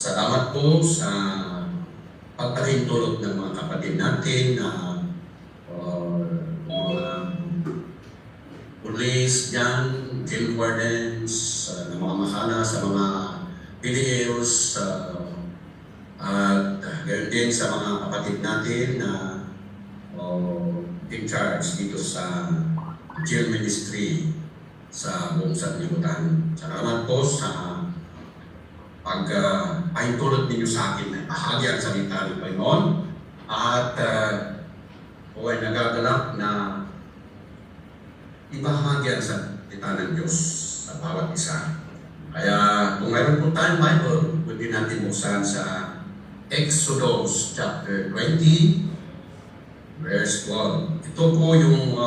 Salamat po sa pagpahintulot ng mga kapatid natin na mga police dyan, field wardens, na mga mahala sa mga PDLs, at ganoon din sa mga kapatid natin na in charge dito sa jail ministry sa buong sanlibutan. Salamat po sa pag-pahintulot ninyo sa akin na bahagi ang salita ng Panginoon at po ay nagagalak na ibahagi ang salita ng Diyos sa bawat isa. Kaya kung mayroon po tayong Bible, pwede natin buksan sa Exodus chapter 20 verse 12. Ito po yung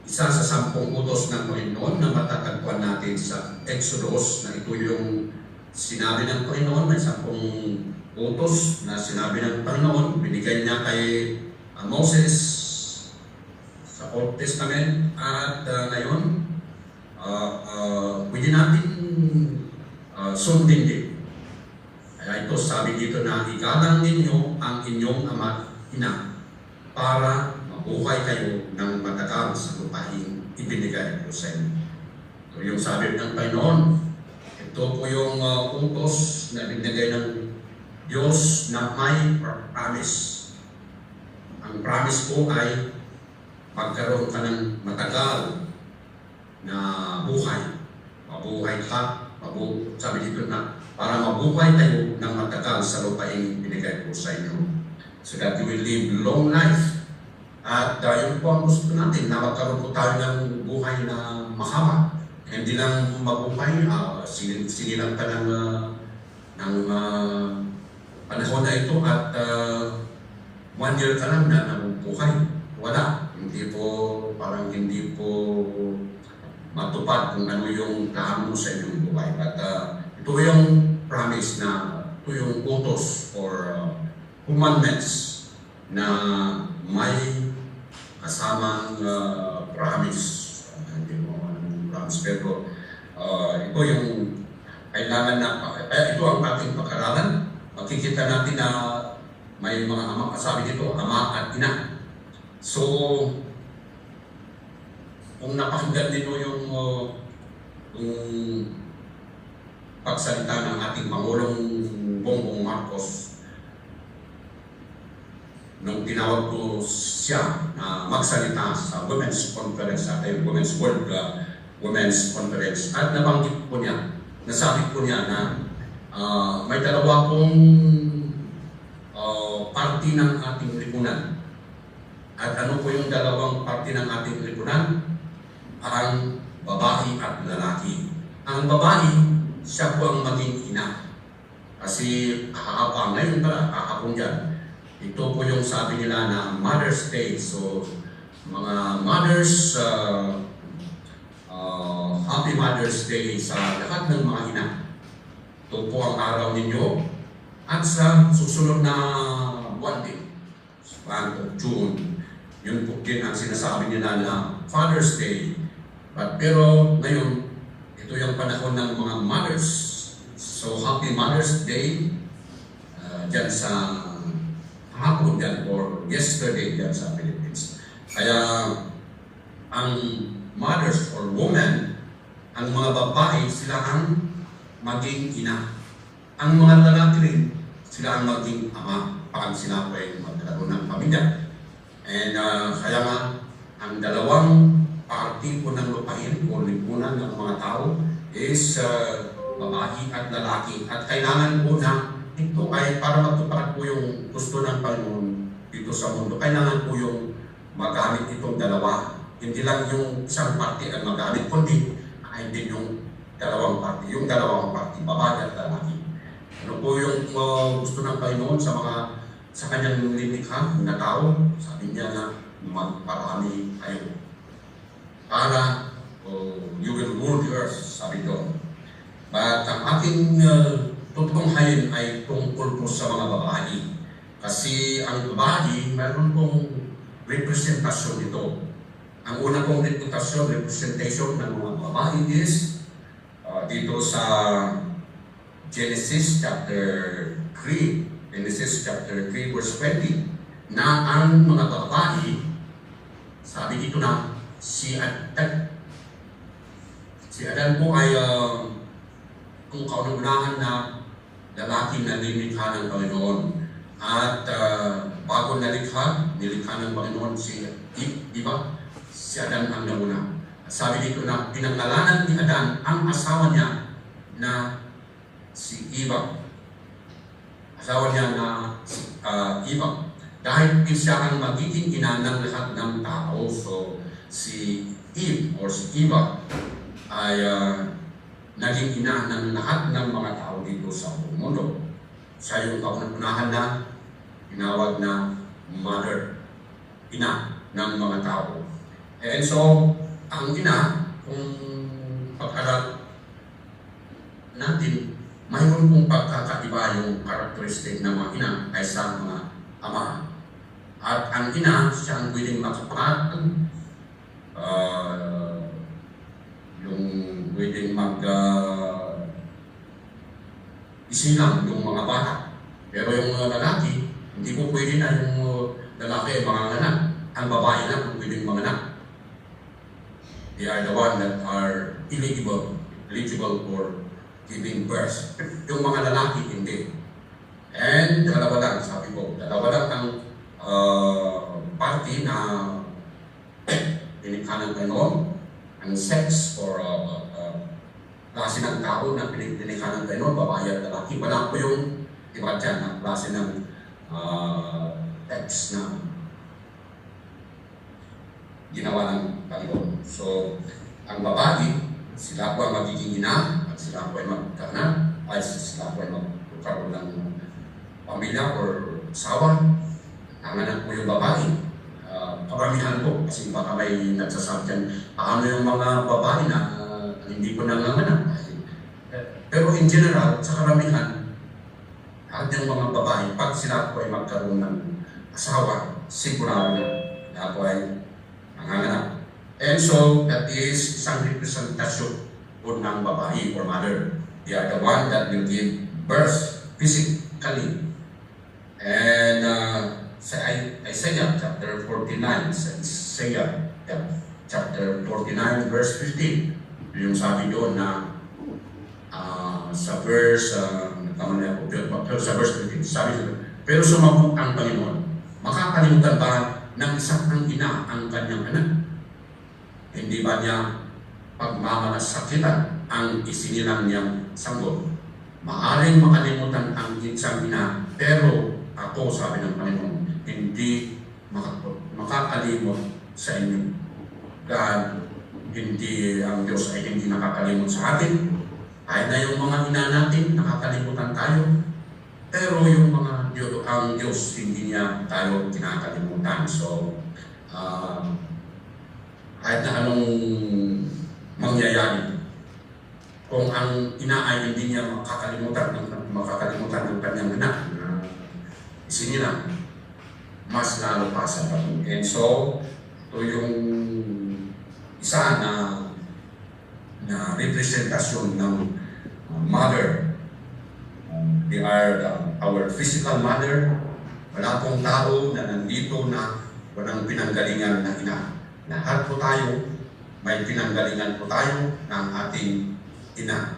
isa sa 10 utos ng Panginoon na matatagpuan natin sa Exodus, na ito yung sinabi ng Panginoon. May 10 utos na sinabi ng Panginoon, binigay niya kay Moses sa Old Testament, at ngayon pwede natin sundin din. Kaya ito sabi dito na igalang ninyo ang inyong ama at ina para mabuhay kayo ng matagal sa lupaing ibinigay ko sa inyo. Ito yung sabi ng Panginoon. Ito po yung utos na binigay ng Diyos na may promise. Ang promise po ay magkaroon ka ng matagal na buhay. Mabuhay ka, sabi dito na para mabuhay tayo ng matagal sa lupaing binigay ko sa inyo. So that you will live long life. At yun po ang gusto natin, na magkaroon po tayo ng buhay na mahaba. Hindi lang mabuhay, sige lang ka ng panahon na ito at 1 year ka lang na nabubuhay. Wala. Parang hindi po matupad kung ano yung plano mo sa inyong buhay. At ito yung promise na, ito yung utos or commandments na may kasamang promise. Hindi mo promise, pero ito yung kailangan na, ito ang ating pag-aralan. Makikita natin na may mga ama, sabi dito, ama at ina. So, kung napakinggan ninyo yung pagsalita ng ating Pangulong Bongbong Marcos, nung tinawag ko siya na magsalita sa Women's Conference, at Women's World Women's Conference, at nabanggit po niya, nasabi po niya na may dalawa pong party ng ating lipunan. At ano po yung dalawang party ng ating lipunan? Ang babae at lalaki. Ang babae, siya po ang maging ina. Kasi ngayon pala, kahapon dyan, ito po yung sabi nila na Mother's Day. So, mga mothers, Happy Mother's Day sa lahat ng mga ina. Ito po ang araw ninyo. At sa susunod na buwan din, sa June, yun po din ang sinasabi nila na Father's Day. Pero ngayon, ito yung panahon ng mga mothers. So, Happy Mother's Day dyan sa hapon dyan or yesterday dyan sa Philippines. Kaya ang mothers or women, ang mga babae, sila ang maging ina. Ang mga lalaki rin, sila ang maging ama pag sila po ay magkakaroon ng pamilya. And kaya nga, ang dalawang party po ng lupain o lipunan ng mga tao is babae at lalaki. At kailangan po na ito ay para matupad po yung gusto ng Panginoon dito sa mundo. Kailangan po yung magamit itong dalawa. Hindi lang yung isang party ang magamit, kundi ay din yung dalawang party. Yung dalawang party, babae at lalaki. Ano po yung gusto ng Panginoon sa kanyang linikha na tao? Sabi niya na magparami kayo para you will rule the earth, sabi doon. But ang aking tutunghayin ay tungkol po sa mga babae. Kasi ang babae, mayroon pong representasyon ito. Ang una pong representation ng mga babae is dito sa Genesis chapter 3, verse 20, na ang mga babae, sabi dito na si Adan po ay kung kauna-unahan na lalaki na nilikha ng Panginoon. At bago nilikha ng Panginoon si Adan ang nauna. Sabi dito na pinangalanan ni Adan ang asawa niya na si Eva. Asawa niya na si Eva. Dahil siya ang magiging ina ng lahat ng tao. So si Eve or si Eva ay naging ina ng lahat ng mga tao dito sa buong mundo. Siya yung kauna-unahan na tinawag na mother, ina ng mga tao. And so, ang ina, kung pag-aral natin, mayroon pong pagkakaiba yung karakteristik ng mga ina kaysa mga ama. At ang ina, siya ang pwedeng makapangat, yung pwedeng isilang yung mga bata. Pero yung lalaki, hindi po pwede na yung lalaki ay manganganak. Ang babae lang ang pwedeng manganak. They are the one that are eligible for giving birth. Yung mga lalaki, hindi. And dalawa lang, sabi ko, dalawa lang ang party na pinikha ng Panginoon, ang sex or klase ng tao na pinikha ng Panginoon, babae at lalaki. Wala po yung iba dyan na klase ng text na ginawa ng Panginoon. So, ang babae, sila po ang magiging ina at sila po ay magkaanak, ay sila po ay magkaroon ng pamilya or asawa. Ang anak po yung babae. Karamihan po, kasi baka may nagsasabi dyan, paano yung mga babae na hindi ko nanganganak. Pero in general, sa karamihan, lahat ng mga babae, pag sila po ay magkaroon ng asawa, sigurado na po ay nanganganak. And so, that is isang representasyon po ng babae or mother. They are the one that will give birth physically. And sa Isaiah chapter 49, chapter 49 verse 15, yung sabi doon na sa verse sa verse 15, sabi doon, pero sumagot ang Panginoon, makakalimutan ba ng isang ina ang kanyang anak? Hindi ba niya pagmamalasakitan ang isinilang niyang sanggol? Maaring makalimutan ang isang ina, pero ako, sabi ng Panginoon, hindi makakalimot sa inyo. God, hindi, ang Diyos ay hindi nakakalimot sa atin. Kahit na yung mga ina natin, nakakalimutan tayo. Pero yung mga ang Diyos, hindi niya tayo kinakalimutan. So, kahit na anong mangyayari, kung ang ina ay hindi niya makakalimutan ng kanyang anak, isinilang, mas lalo pa sa Panginoon. And so, ito yung isa na representasyon ng mother. They are our physical mother. Wala pong tao na nandito na walang pinanggalingan na ina. Lahat po tayo, may pinanggalingan po tayo ng ating ina.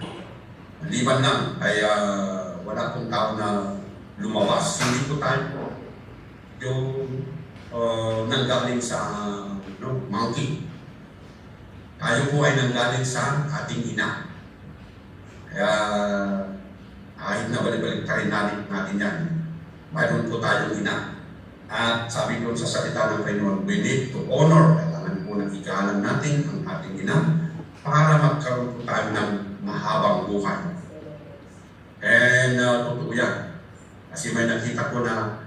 Maliban lang, kaya wala pong tao na lumabas. Hindi po tayo yung nanggaling sa monkey. Tayo po ay nanggaling sa ating ina. Kaya kahit na balik-balik ka rin natin yan, mayroon po tayong ina. At sabi ko sa salita ng Panginoon, we need to honor, kailangan po nang igalang natin ang ating ina para magkaroon po tayo ng mahabang buhay. And totoo yan. Kasi may nakita ko na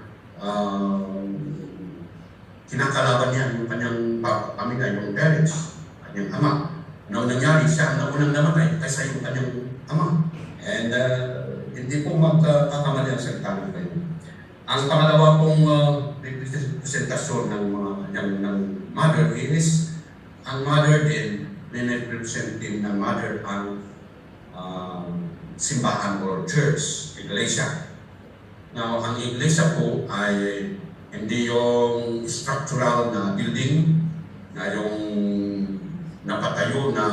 kinakalaban niya yung kanyang pamilya, yung parents, kanyang ama. Nung nangyari, siya ang naunang namatay kaysa yung kanyang ama. And hindi po magkakamali ang salita ng Panginoon. Ang pangalawa pong representasyon ng mother is, ang mother din, nire-represent din ng mother ang simbahan or church, iglesia. Now, ang iglesia po ay hindi yung structural na building, na yung napatayo na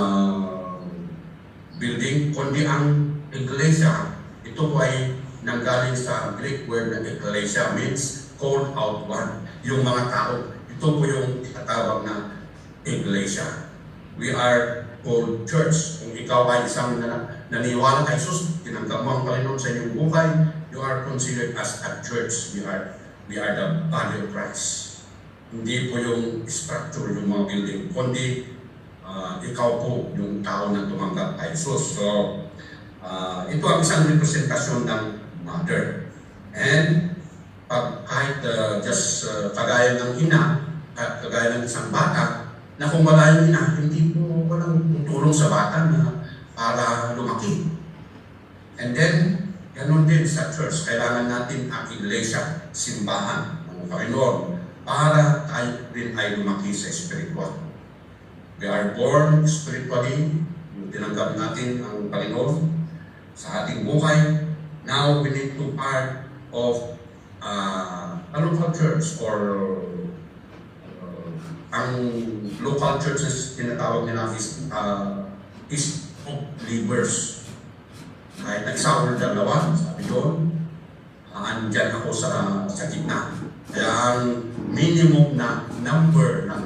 building, kundi ang iglesia, ito po ay nanggaling sa Greek word na iglesia, means called out one. Yung mga tao, ito po yung itatawag na iglesia. We are called church. Kung ikaw ay isang naniwala kay Jesus, tinanggap mo ang Panginoon sa inyong buhay, you are considered as a church. We are the body of Christ. Hindi po yung structure, yung mga building, kundi ikaw po yung tao na tumanggap kay Jesus. So, ito ang isang representasyon ng mother. And kahit kagaya ng ina, at kagaya ng isang bata, na kung wala yung ina, hindi po walang tutulong sa bata na para lumaki. And then, ganun din sa church, kailangan natin ang iglesia, simbahan ng Panginoon, para tayo rin ay lumaki sa spiritual. We are born spiritually, tinanggap natin ang Panginoon sa ating buhay. Now, we need to part of a local church or ang local churches tinatawag nila is of believers. Kahit na isa o dalawa, sabi doon, andyan ako sa gitna. Kaya ang minimum na number ng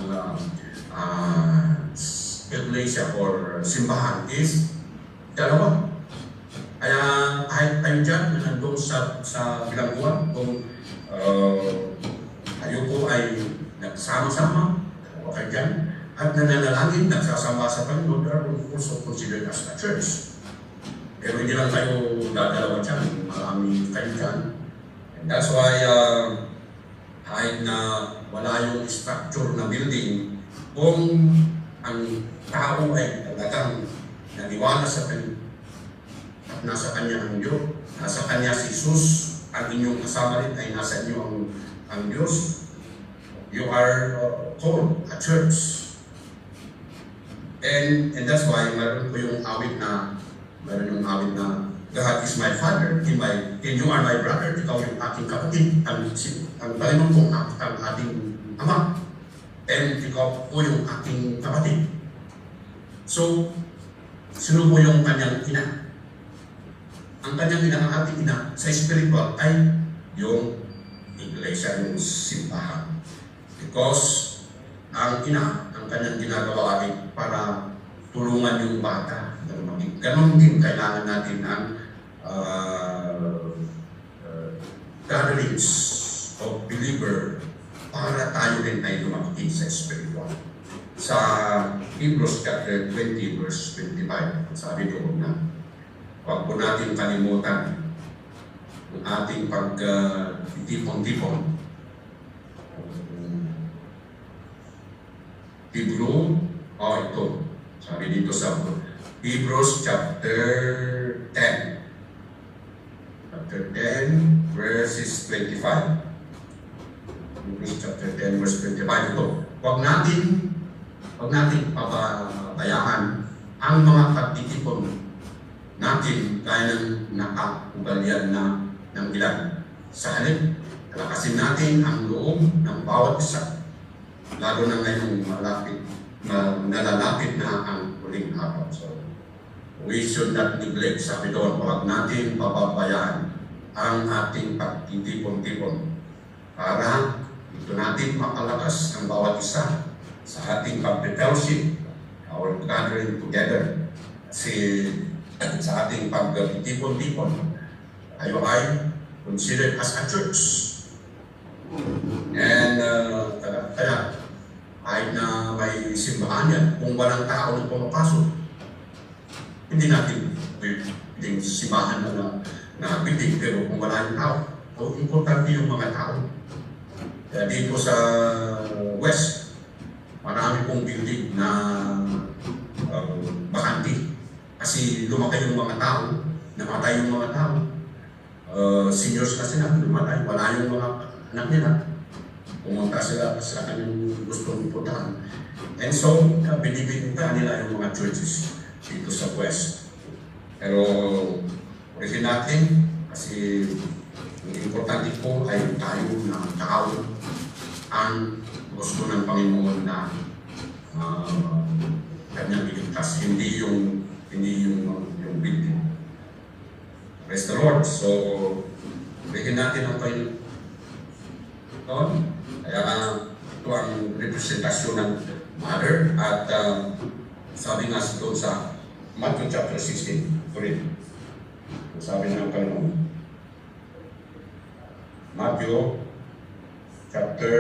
iglesia or simbahan is dalawa. Kaya kahit tayo dyan na nandun sa bilangguan, kung tayo po ay nagsama-sama, o kayo dyan, at nananalangin, nagsasama sa Panginoon, they are also considered as a church. Pero hindi lang tayo dadalawa dyan, marami kayo dyan. And that's why, kahit na wala yung structure na building, kung ang tao ay talagang naniwala sa Panginoon, at nasa Kanya ang Diyos, nasa Kanya si Jesus, ang inyong kasama rin ay nasa inyo ang Diyos, you are called a church. And that's why meron yung awit na God is my Father, and you are my brother, ikaw yung aking kapatid, ang Panginoon kong ang ating Ama, and ikaw po yung aking kapatid. So, sino po yung kanyang ina? Ang kanyang ina, ang ating ina, sa spiritual ay yung iglesia, yung simbahan. Because ang ina, ang kanyang ginagawa ay para tulungan yung bata. Ganon din kailangan natin ang gatherings of believer para tayo rin ay lumaki sa spiritual. Sa Hebrews chapter 20 verse 25, sabi doon na huwag po natin kalimutan ang ating pag-tipon-tipon. Ito, sabi dito sa Hebrews chapter 10. Chapter 10, verses 25. Hebrews chapter 10, verse 25. Ito, huwag natin pabayaan ang mga pagtitipon natin kaya ng nakaugalian ng ilan. Sa halip, kalakasin natin ang loob ng bawat isa, lalo na ngayong nalalapit na ang huling araw. So, we should not neglect, sabi doon, huwag natin pababayaan ang ating pagtitipon-tipon para ito natin makalakas ang bawat isa sa ating pag-fellowship, our gathering together. Kasi sa ating pagtitipon-tipon, tayo ay considered as a church. And kaya, kahit na may simbahan yan, kung walang tao na pumapasok, hindi natin pwedeng simbahan na bitig, pero kung wala yung tao, so importante yung mga tao. Kaya dito sa West, marami pong building na bakante. Kasi lumaki yung mga tao, namatay yung mga tao. Seniors na sila, namatay, wala yung mga anak nila. Pumunta sila sa kanyang gustong puntahan. And so, binibigyan nila yung mga churches dito sa West. Pero purihin natin kasi ang importante po ay tayo na tao ang gusto ng Panginoon na kanyang iligtas, hindi yung victim. Praise the Lord. So, purihin natin ang Panginoon. Kaya ito ang representasyon ng Mother at sabi nga doon sa Matthew chapter 16, sabi ng Panginoon. Matthew chapter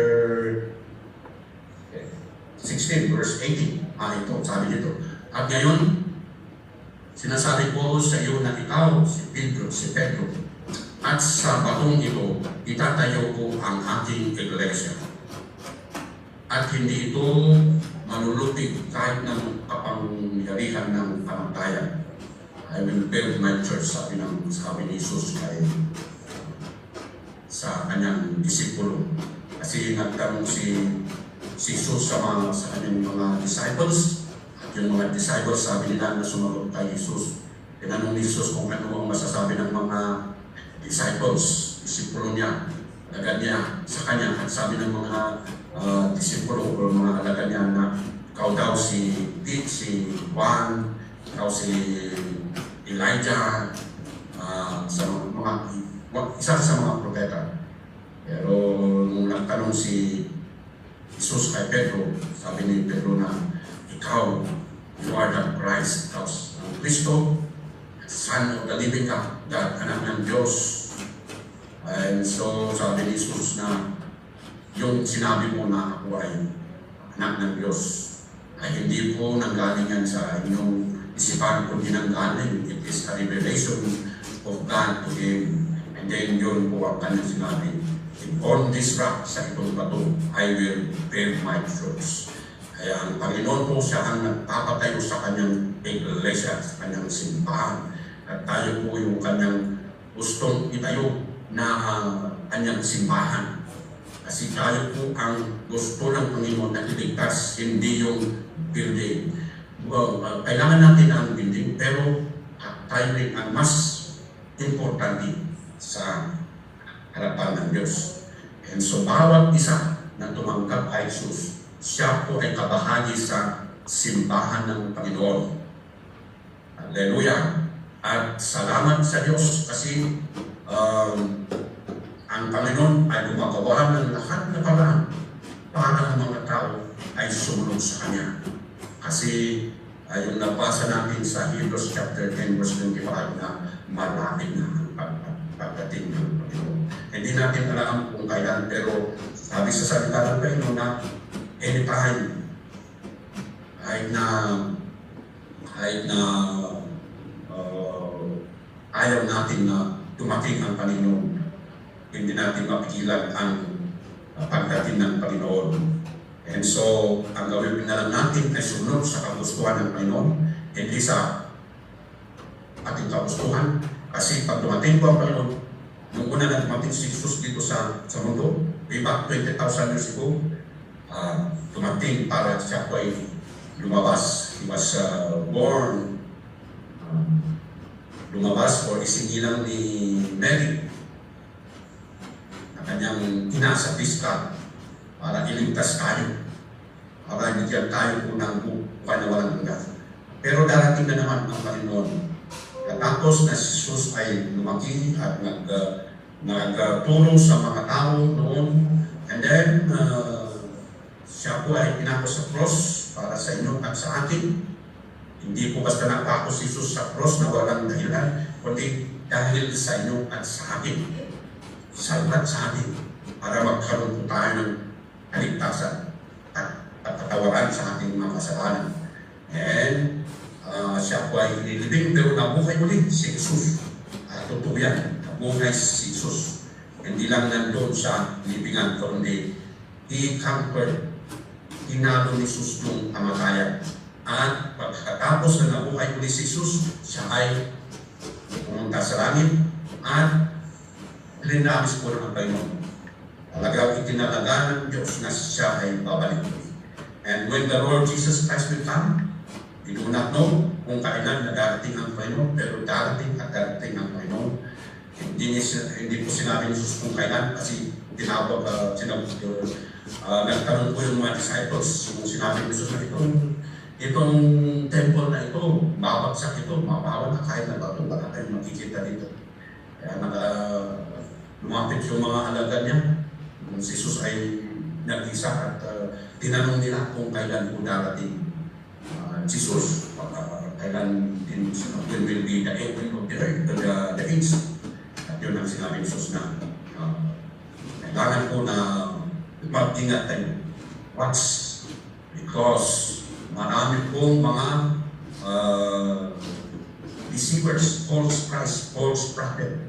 16 verse 18. Ito, sabi dito. At ngayon, sinasabi ko sa iyo na ikaw, si Pedro, at sa batong ito, itatayo ko ang aking iglesia. At hindi ito manulutig kahit ng kapangyarihan ng kamatayan. I will build my church, sabi ni Jesus sa kanyang disipulo. Kasi nagtanong si Jesus sa kanyang mga disciples. At yung mga disciples, sabi nila na sumagot kay Jesus. Tinanong ni Jesus kung ano ang masasabi ng mga disciples, disipulo niya, alagad niya sa kanya. At sabi ng mga disipulo o mga alagad niya na ikaw daw si Juan, ikaw si Elijah, isa sa mga propeta. Pero nung nagtanong si Jesus kay Pedro, sabi ni Pedro na ikaw, you are the Christ, ikaw ang Kristo, Son of the living God, anak ng Diyos. And so sabi ni Jesus na yung sinabi mo na ako ay anak ng Diyos ay hindi po nanggaling yan sa inyong isipan, kundi nanggaling. It is a revelation of God to him. And then yun po ang kanyang sinabi. On this rock, sa itong bato, I will build my church. Kaya ang Panginoon po siya ang nagpapatayo sa kanyang iglesia, sa kanyang simbahan. At tayo po yung kanyang gustong itayo na kanyang simbahan. Kasi tayo po ang gusto ng Panginoon na iligtas, hindi yung building. Kailangan natin ang building, pero tayo rin ang mas importante sa harapan ng Diyos. And so, bawat isa na tumanggap kay Jesus, siya po ay kabahagi sa simbahan ng Panginoon. Hallelujah! At salamat sa Diyos kasi ang Panginoon ay gumagawa ng lahat na paraan para ang mga tao ay sumunod sa Kanya. Kasi yung nabasa natin sa Hebrews chapter 10 verse 25 na malapit na ang pagdating ng Panginoon. Hindi natin alam kung kailan, pero sabi sa salita ng Panginoon na anytime, kahit na ayaw natin na dumating ang Panginoon, hindi natin mapigilan ang pagdating ng Panginoon. And so, ang gawin na lang natin ay sunod sa kagustuhan ng Panginoon, hindi sa ating kagustuhan. Kasi pag dumating po ang Panginoon, nung una na dumating si Jesus dito sa mundo, way back 20,000 years ago, dumating para siya po ay lumabas. He was born, lumabas o isinilang ni Mary na kanyang ina sa pista para iligtas tayo, para bigyan tayo po ng buhay na walang hanggan. Pero darating na naman ang Panginoon. Tapos na si Jesus ay lumaki at nagtulong sa mga tao noon. And then, siya po ay pinako sa cross para sa inyo at sa atin. Hindi po basta napako si Jesus sa cross na walang dahilan, kundi dahil sa inyo at sa atin. Salvat sa atin para magkaroon po tayo ng kaligtasan at pagkatawaran sa ating mga kasalanan. And siya po ay nilibing pero nabuhay ulit si Jesus. Totoo yan, nabuhay si Jesus. Hindi lang nandun sa libingan, kundi he conquered, hinalo ni Jesus yung kamatayan. At pagkatapos na nabuhay ulit si Jesus, siya ay pumunta sa langit at linabis po ng Panginoon. Talagang itinalaga ng Diyos na siya ay babalik. And when the Lord Jesus Christ will come, we do not know kung kailan na darating ang Panginoon, pero darating at darating ang Panginoon. Hindi po sinabi ni Jesus kung kailan kasi tinawag, nagtanong po yung mga disciples, yung sinabi ni Jesus na itong temple na ito, babagsak ito, mabawa na kahit na ba ito, wala tayong makikita dito. Kaya lumapit yung mga alaga niya, si Jesus ay nag-isa at tinanong nila kung kailan po darating Jesus, kailan din when will be the end of the earth, the age. At yun ang sinabi ni Jesus na kailangan po na mag-ingat tayo. Watch, because marami pong mga deceivers, false Christ, false prophet.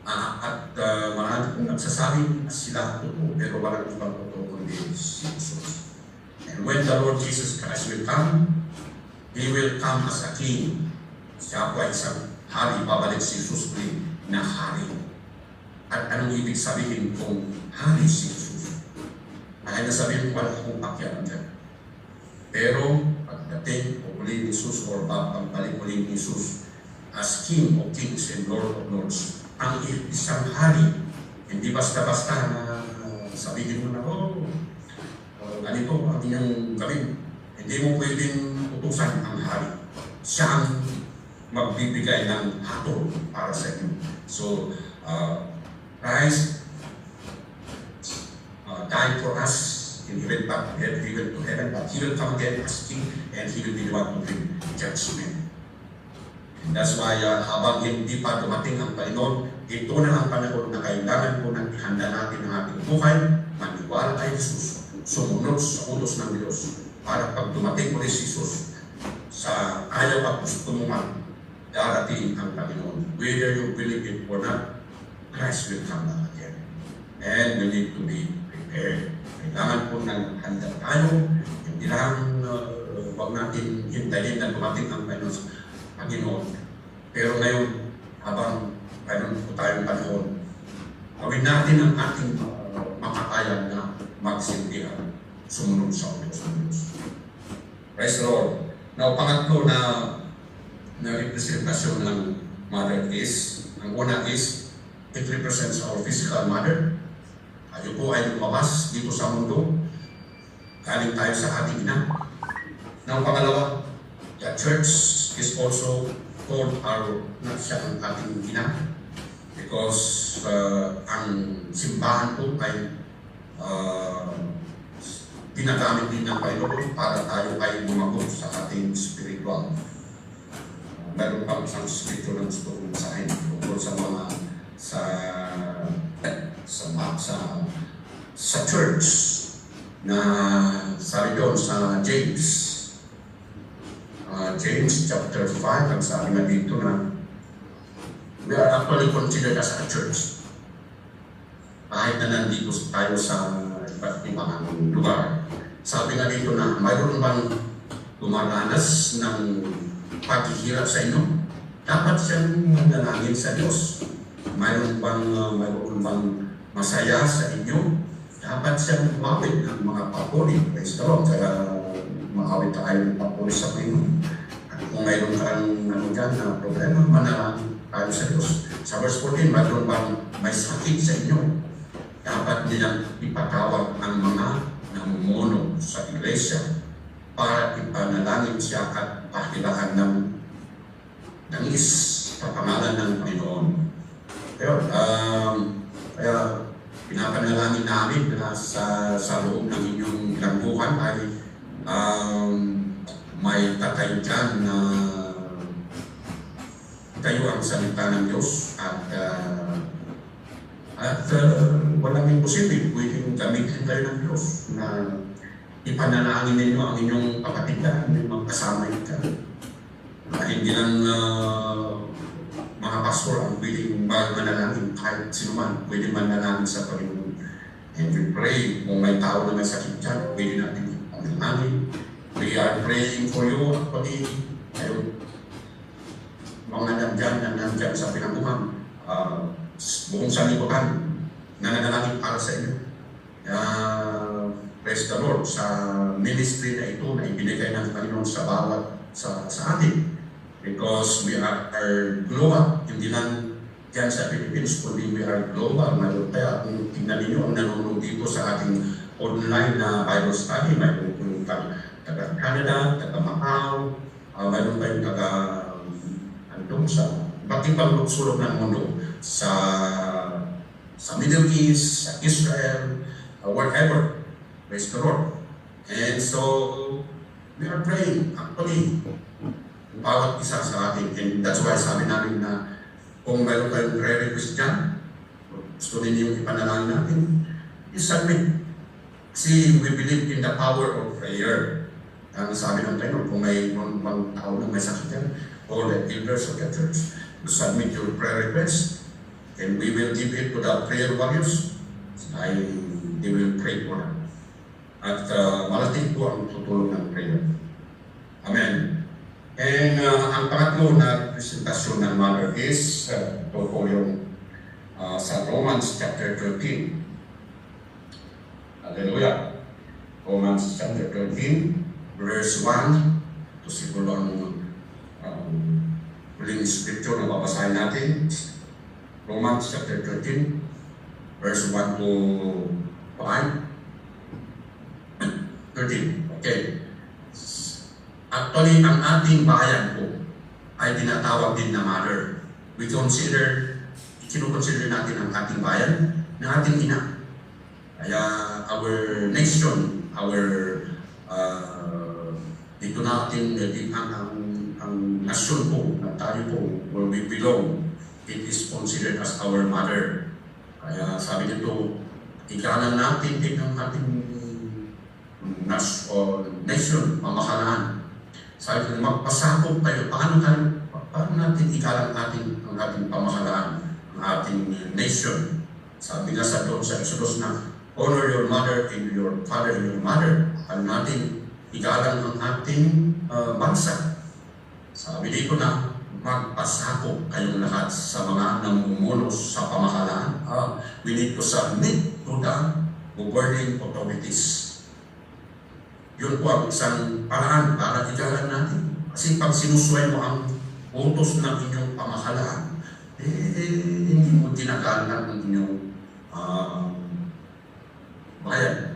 At marami pong nagsasabi na sila totoo, pero walang ibang totoo kundi si Jesus. And when the Lord Jesus Christ will come, He will come as a king. Siya po ay isang hari, babalik si Jesus ulit na hari. At anong ibig sabihin kung hari si Jesus? Ay nasabihin ko wala akong pakyan dyan. Pero pagdating o uli ni Jesus or pagbalik uli ni Jesus as King of Kings and Lord of Lords, ang isang hari, hindi basta-basta na sabihin mo na, ganito ang inyong gawin. Hindi mo pwedeng utusan ang hari. Siya ang magbibigay ng hatol para sa inyo. So, Christ died for us and He went back to heaven, but He will come again as King and He will be the one to bring judgment. And that's why habang hindi pa dumating ang Panginoon, ito na ang panahon na kailangan po nang ihanda natin ang ating buhay, maniwala kay Jesus, sumunod sa utos ng Diyos, para pag dumating ulit si Jesus sa ayaw at gusto mo man, darating ang Panginoon. Whether you believe it or not, Christ will come back again. And we need to be prepared. Kailangan po nang handa tayo, hindi lang huwag natin hintayin na dumating ang Panginoon. Pero ngayon, habang mayroon po tayong panahon, gawin natin ang ating makakaya na magsindihan, sumunod sa utos ng Diyos. Praise the Lord. Now, pangatlo na representasyon ng mother is, ang una is, it represents our physical mother. Tayo po ay lumabas dito sa mundo. Galing tayo sa ating ina. Now, pangalawa, the church is also called not siya ang ating ina. Because ang simbahan po ay ginagamit din ng Panginoon para tayo ay lumagot sa ating spiritual. Meron pang isang scripture na gusto kong basahin tungkol sa mga sa church na sabi doon sa James. James chapter 5, ang sabi na dito na we are actually considered as a church. Kahit na nandito tayo sa iba't ibang lugar. Sabi nga dito na mayroon bang dumaranas ng paghihirap sa inyo? Dapat siyang manalangin sa Diyos. Mayroon bang masaya sa inyo? Dapat siyang umawit ng mga papuri. Praise the Lord. Kaya maawit tayo ng papuri sa Panginoon. At kung mayroon ka na problema, manalangin tayo sa Diyos. Sa verse 14, mayroon bang may sakit sa inyo? Dapat nilang ipatawag ang mga namumuno sa iglesia para ipanalangin siya at pakilaan ng nangis sa pangalan ng Panginoon. Kaya pinapanalangin namin na sa loob ng inyong ilang buwan ay may tatay dyan na tayo ang salita ng Diyos at walang imposible, pwedeng gamitin kayo ng Diyos na ipanalangin ninyo ang inyong kapatid na inyong kasama ito. Hindi lang mga pastor ang pwedeng manalangin, kahit sino man pwedeng manalangin sa Panginoon. And we pray, kung may tao na may sakit dyan, pwede natin manalangin. We are praying for you, actually, kayo, mga nandyan sa pinanguhan, buong sanlibutan, nananalangin para sa inyo. Praise the Lord sa ministry na ito na ibinigay ng Panginoon sa bawat sa atin. Because we are global, hindi lang yan sa Philippines, kundi we are global. Kaya kung tingnan ninyo ang nanonood dito sa ating online na Bible study, mayroon kung taga Canada, taga Macau, mayroon tayong taga sa iba't ibang sulok ng mundo, sa Middle East, sa Israel, wherever. Praise the Lord. And so, we are praying, actually, bawat isa sa atin. And that's why sabi namin na kung mayroon kayong prayer request dyan, gusto ninyo ipanalangin natin, isubmit. Kasi we believe in the power of prayer. Ang sabi ng Panginoon, kung may mga tao na may sakit yan, all the elders of the church, to submit your prayer request, and we will give it to the prayer warriors, they will pray for them. At malating po ang tutulong ng prayer. Amen. And ang pangatlo na presentasyon ng Mother is ito po yung sa Romans chapter 13. Hallelujah. Romans chapter 13, verse 1. Ito siguro ang huling scripture na babasahin natin. Romans chapter 13, verse 1 to 5. 13. Okay. Actually, ang ating bayan po ay tinatawag din na mother. Kinukonsider natin ang ating bayan na ating ina. Kaya our nation, dito natin ang nasyon po, na tayo po, where we belong, it is considered as our mother. Kaya sabi nito, ikalan natin din ang ating nation, mamahalaan. Sabi ko, magpasakop tayo. Paano natin ikalang ang ating pamahalaan, ang ating nation? Sabi nga sa doon sa Exodus na, honor your mother and your father and your mother. Paano natin ikalang ang ating bansa? Sabi dito na, magpasakop kayong lahat sa mga namumuno sa pamahalaan. We need to submit to the governing authorities. Yun po ang isang paraan para ikalan natin. Kasi pag sinusway mo ang utos ng inyong pamahalaan, hindi mo tinagalan ang inyong bayan,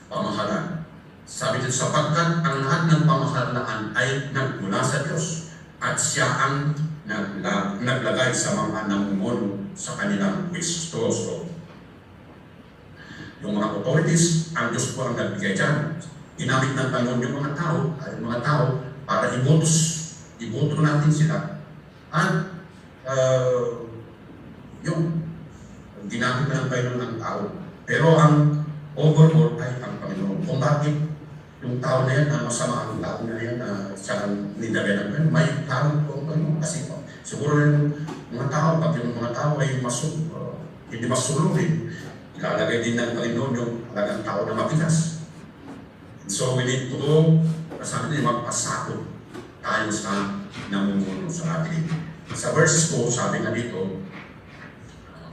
pamahalaan. Sabi dito, sapagkat ang lahat ng pamahalaan ay nagmula sa Diyos at siya ang naglagay sa mga namumuno sa kanilang pwesto. So, yung mga authorities, ang Diyos po ang nagbigay dyan. Ginamit ng Panginoon yung mga tao para iboto natin sila. At yung ginamit ng Panginoon ng tao. Pero ang overall ay ang Panginoon. Kung bakit yung tao na yan, masama ang tao na yan, siya ang nilagay ng Panginoon, may tao po ang Panginoon. Kasi siguro yung mga tao, pag yung mga tao ay hindi masulungin, ilalagay din ng Panginoon yung talagang tao na mabigas. So we need to go, sabi niya, magpasakot tayo sa namumuno sa atin. Sa verse 2, sabi nga dito,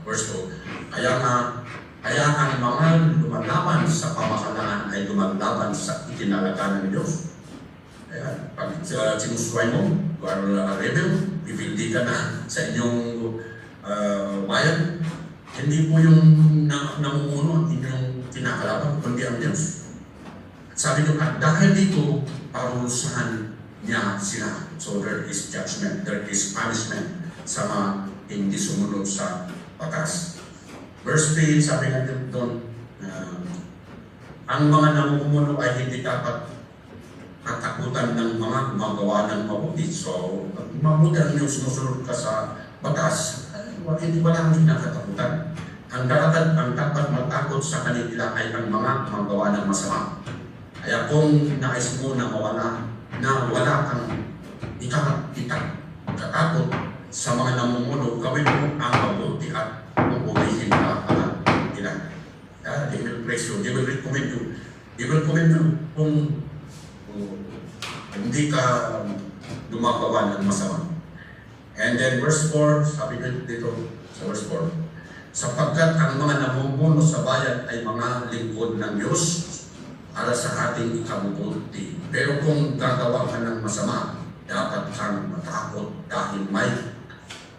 verse 2, kaya ang mga lumalaban sa pamahalaan ay lumalaban sa itinalaganan ng Diyos. Kaya pag sinusway mo, you are a rebel, bibili ka na sa inyong bayan, hindi po yung namumuno ang inyong kinakalaban, kundi ang Diyos. Sabi ko, at dahil dito, parusahan niya sila. So there is judgment, there is punishment sa mga hindi sumunod sa batas. Verse 3, sabi nga doon, ang mga namumuno ay hindi dapat katakutan ng mga gumagawa ng mabuti. So, mabuti ang yung sumusunod ka sa batas, hindi wala kang kinakatakutan. Ang dapat matakot sa kanila ay ang mga gumagawa ng masama. Kaya kung nais mo na wala kang ikatakot sa mga namumuno, gawin mo ang mabuti at mabuhihin ka para nila. They will praise you, they will recommend you. They will commend you kung hindi ka gumagawa ng masama. And then verse 4, sabi dito sa verse 4, sapagkat ang mga namumuno sa bayan ay mga lingkod ng Diyos para sa ating ikabubuti. Pero kung gagawa ka ng masama, dapat kang matakot dahil may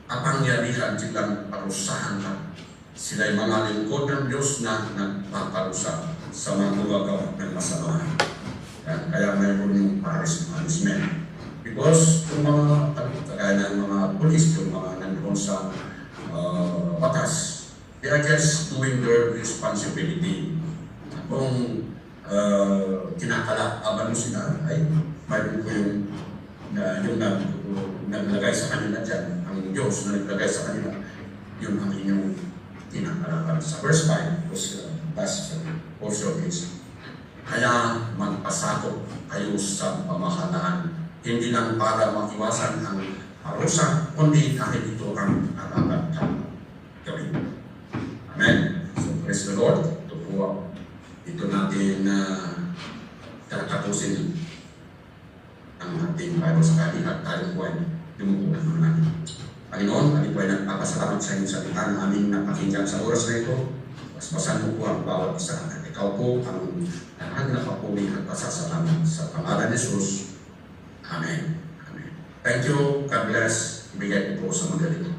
kapangyarihan silang parusahan ka. Sila'y mga lingkod ng Diyos na nagpaparusa sa mga gumagawa ng masama. Kaya mayroon yung punishment. Because yung mga kagaya ng mga pulis, yung mga nandoon sa batas, they are just doing their responsibility. Kung kinakalaban mo sila, ay mayroon ko yung naglagay sa kanila dyan, ang Diyos na naglagay sa kanila, yun ang inyong kinakalaban. Sa verse 5, that's also is, kaya magpasakop kayo sa pamahalaan, hindi lang para makiwasan ang parusa, kundi kahit ito ang arapat gawin. Amen. So praise the Lord. Ito po, ito natin tatapusin ang ating Bible study at tayo po ay lumukunan naman natin. Panginoon, kami po ay nagpapasalamat sa inyong salita na aming napakinggan sa oras na ito. Basbasan mo po ang bawat isa at ikaw po ang nagpapuri at pasasalamat sa pangalan ni Jesus. Amen. Amen. Thank you. God bless. Ibigay ko po sa mga dito.